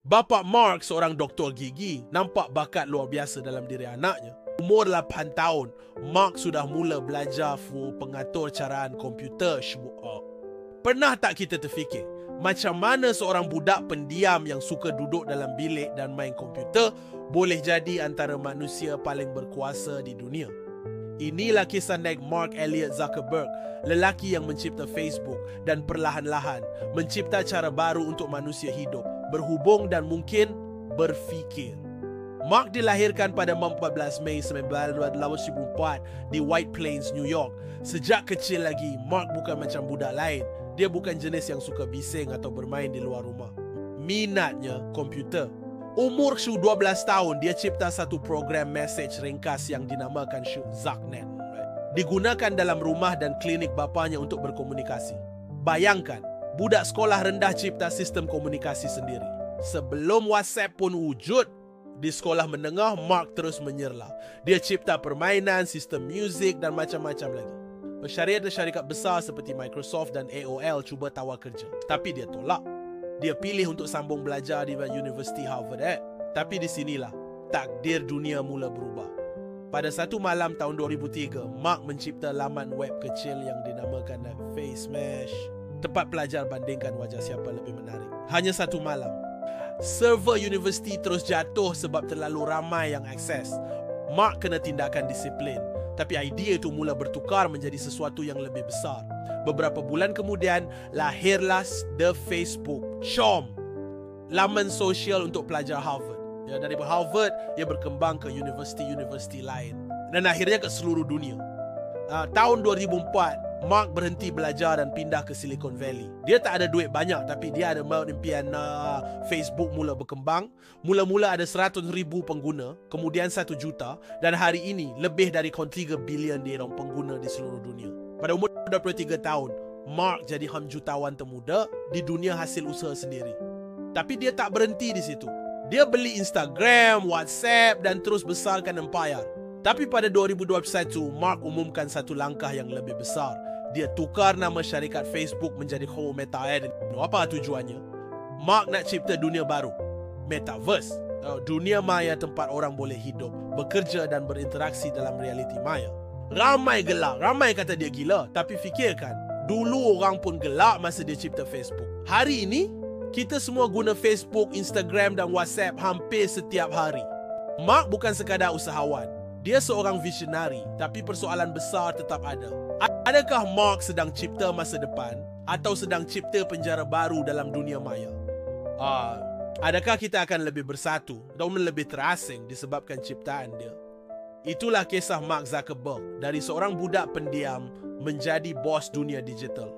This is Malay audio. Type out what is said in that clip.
Bapa Mark, seorang doktor gigi, nampak bakat luar biasa dalam diri anaknya. Umur 8 tahun, Mark sudah mula belajar pengatur caraan komputer. Pernah tak kita terfikir macam mana seorang budak pendiam yang suka duduk dalam bilik dan main komputer boleh jadi antara manusia paling berkuasa di dunia? Inilah kisah naik Mark Elliott Zuckerberg, lelaki yang mencipta Facebook dan perlahan-lahan mencipta cara baru untuk manusia hidup, berhubung dan mungkin berfikir. Mark dilahirkan pada 14 Mei 1984 di White Plains, New York. Sejak kecil lagi, Mark bukan macam budak lain. Dia bukan jenis yang suka bising atau bermain di luar rumah. Minatnya komputer. Umur 12 tahun, dia cipta satu program message ringkas yang dinamakan ZuckNet. Digunakan dalam rumah dan klinik bapanya untuk berkomunikasi. Bayangkan, budak sekolah rendah cipta sistem komunikasi sendiri. Sebelum WhatsApp pun wujud, di sekolah menengah, Mark terus menyerlah. Dia cipta permainan, sistem muzik dan macam-macam lagi. Syarikat besar seperti Microsoft dan AOL cuba tawar kerja, tapi dia tolak. Dia pilih untuk sambung belajar di University Harvard. Tapi di sinilah takdir dunia mula berubah. Pada satu malam tahun 2003, Mark mencipta laman web kecil yang dinamakan FaceMesh. Tempat pelajar bandingkan wajah siapa lebih menarik. Hanya satu malam, server universiti terus jatuh sebab terlalu ramai yang akses. Mark kena tindakan disiplin. Tapi idea itu mula bertukar menjadi sesuatu yang lebih besar. Beberapa bulan kemudian, lahirlah The Facebook. Shom, laman sosial untuk pelajar Harvard. Ya, dari Harvard, ia berkembang ke universiti-universiti lain. Dan akhirnya ke seluruh dunia. Tahun 2004, Mark berhenti belajar dan pindah ke Silicon Valley. Dia tak ada duit banyak, tapi dia ada impian Facebook mula berkembang. Mula-mula ada 100,000 pengguna, kemudian 1 juta, dan hari ini lebih dari 3 bilion pengguna di seluruh dunia. Pada umur 23 tahun, Mark jadi jutawan termuda di dunia hasil usaha sendiri. Tapi dia tak berhenti di situ. Dia beli Instagram, WhatsApp dan terus besarkan empire. Tapi pada 2021, Mark umumkan satu langkah yang lebih besar. Dia tukar nama syarikat Facebook menjadi Meta. Apa tujuannya? Mark nak cipta dunia baru, Metaverse. Dunia maya tempat orang boleh hidup, bekerja dan berinteraksi dalam realiti maya. Ramai gelak, ramai kata dia gila. Tapi fikirkan, dulu orang pun gelak masa dia cipta Facebook. Hari ini, kita semua guna Facebook, Instagram dan WhatsApp hampir setiap hari. Mark bukan sekadar usahawan. Dia seorang visionari, tapi persoalan besar tetap ada. Adakah Mark sedang cipta masa depan atau sedang cipta penjara baru dalam dunia maya? Adakah kita akan lebih bersatu atau lebih terasing disebabkan ciptaan dia? Itulah kisah Mark Zuckerberg, dari seorang budak pendiam menjadi bos dunia digital.